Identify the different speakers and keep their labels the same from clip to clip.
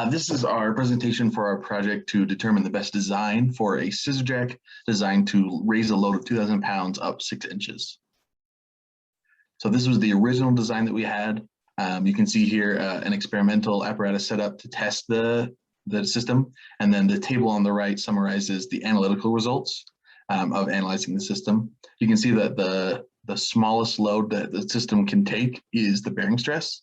Speaker 1: This is our presentation for our project to determine the best design for a scissor jack designed to raise a load of 2,000 pounds up 6 inches. So this was the original design that we had. You can see here an experimental apparatus set up to test the system, and then the table on the right summarizes the analytical results of analyzing the system. You can see that the smallest load that the system can take is the bearing stress.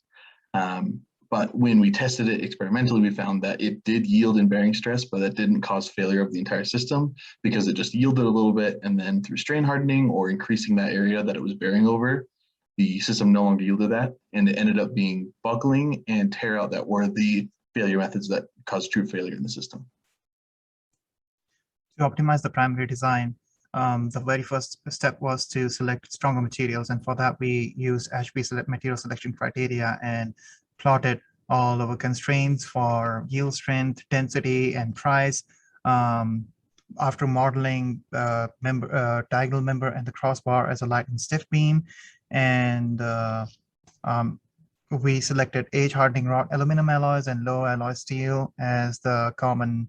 Speaker 1: But when we tested it experimentally, we found that it did yield in bearing stress, but that didn't cause failure of the entire system because it just yielded a little bit, and then through strain hardening or increasing that area that it was bearing over, the system no longer yielded that, and it ended up being buckling and tear out that were the failure methods that caused true failure in the system.
Speaker 2: To optimize the primary design, the very first step was to select stronger materials, and for that we used HB material selection criteria and plotted all of our constraints for yield strength, density, and price. After modeling diagonal member and the crossbar as a light and stiff beam, and we selected age hardening wrought aluminum alloys and low alloy steel as the common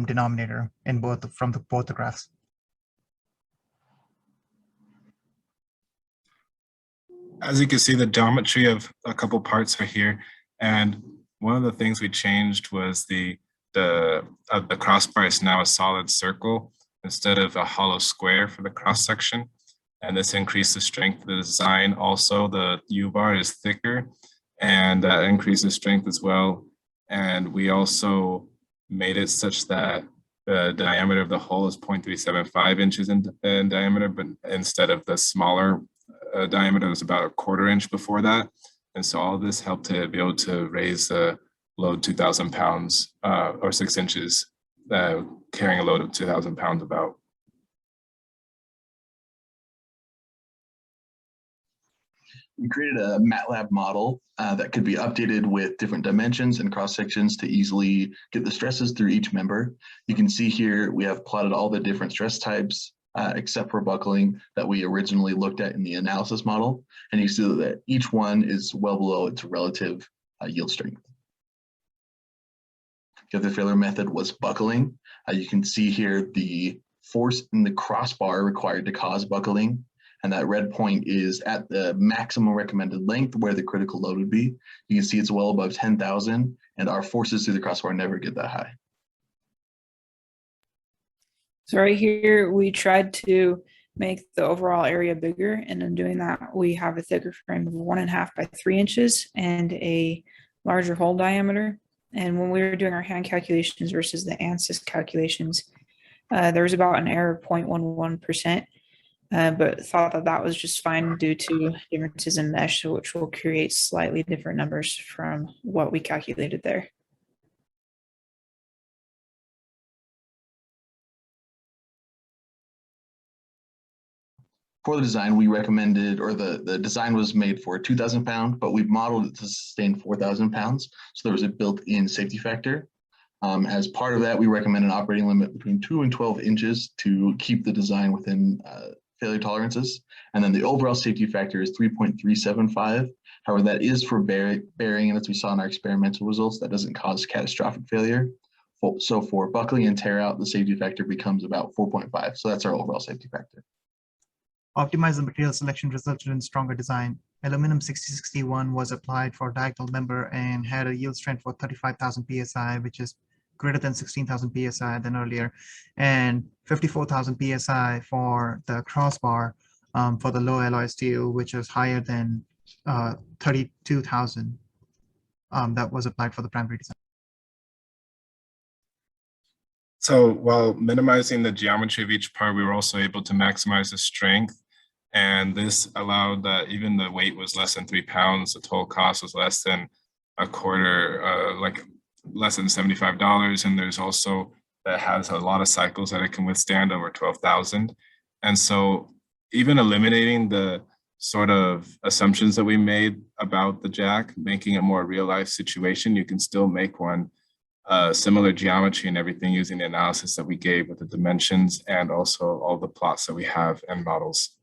Speaker 2: denominator in both the graphs.
Speaker 3: As you can see, the geometry of a couple parts are here, and one of the things we changed was the crossbar is now a solid circle instead of a hollow square for the cross section, and this increased the strength of the design. Also, the U-bar is thicker, and that increases strength as well. And we also made it such that the diameter of the hole is 0.375 inches in diameter, but instead of the smaller diameter was about a 1/4 inch before that. And so all of this helped to be able to raise the load 2,000 pounds or 6 inches, carrying a load of 2,000 pounds about.
Speaker 1: We created a MATLAB model that could be updated with different dimensions and cross sections to easily get the stresses through each member. You can see here we have plotted all the different stress types except for buckling that we originally looked at in the analysis model. And you see that each one is well below its relative yield strength. If the failure method was buckling, you can see here the force in the crossbar required to cause buckling. And that red point is at the maximum recommended length where the critical load would be. You can see it's well above 10,000, and our forces through the crossbar never get that high.
Speaker 4: So right here, we tried to make the overall area bigger, and in doing that, we have a thicker frame of 1.5 by 3 inches and a larger hole diameter. And when we were doing our hand calculations versus the ANSYS calculations, there was about an error of 0.11%, but thought that that was just fine due to differences in mesh, which will create slightly different numbers from what we calculated there.
Speaker 1: For the design, we recommended, or the design was made for 2,000 pound, but we've modeled it to sustain 4,000 pounds. So there was a built-in safety factor. As part of that, we recommend an operating limit between 2 and 12 inches to keep the design within failure tolerances. And then the overall safety factor is 3.375. However, that is for bearing, and as we saw in our experimental results, that doesn't cause catastrophic failure. So for buckling and tear out, the safety factor becomes about 4.5. So that's our overall safety factor.
Speaker 2: Optimize the material selection resulted in stronger design. Aluminum 6061 was applied for diagonal member and had a yield strength for 35,000 psi, which is greater than 16,000 psi than earlier, and 54,000 psi for the crossbar for the low alloy steel, which is higher than 32,000 that was applied for the primary design.
Speaker 3: So while minimizing the geometry of each part, we were also able to maximize the strength. And this allowed that even the weight was less than 3 pounds, the total cost was less than a quarter, like less than $75. And there's also that has a lot of cycles that it can withstand, over 12,000. And so even eliminating the sort of assumptions that we made about the jack, making it more real life situation, you can still make one similar geometry and everything using the analysis that we gave with the dimensions and also all the plots that we have and models.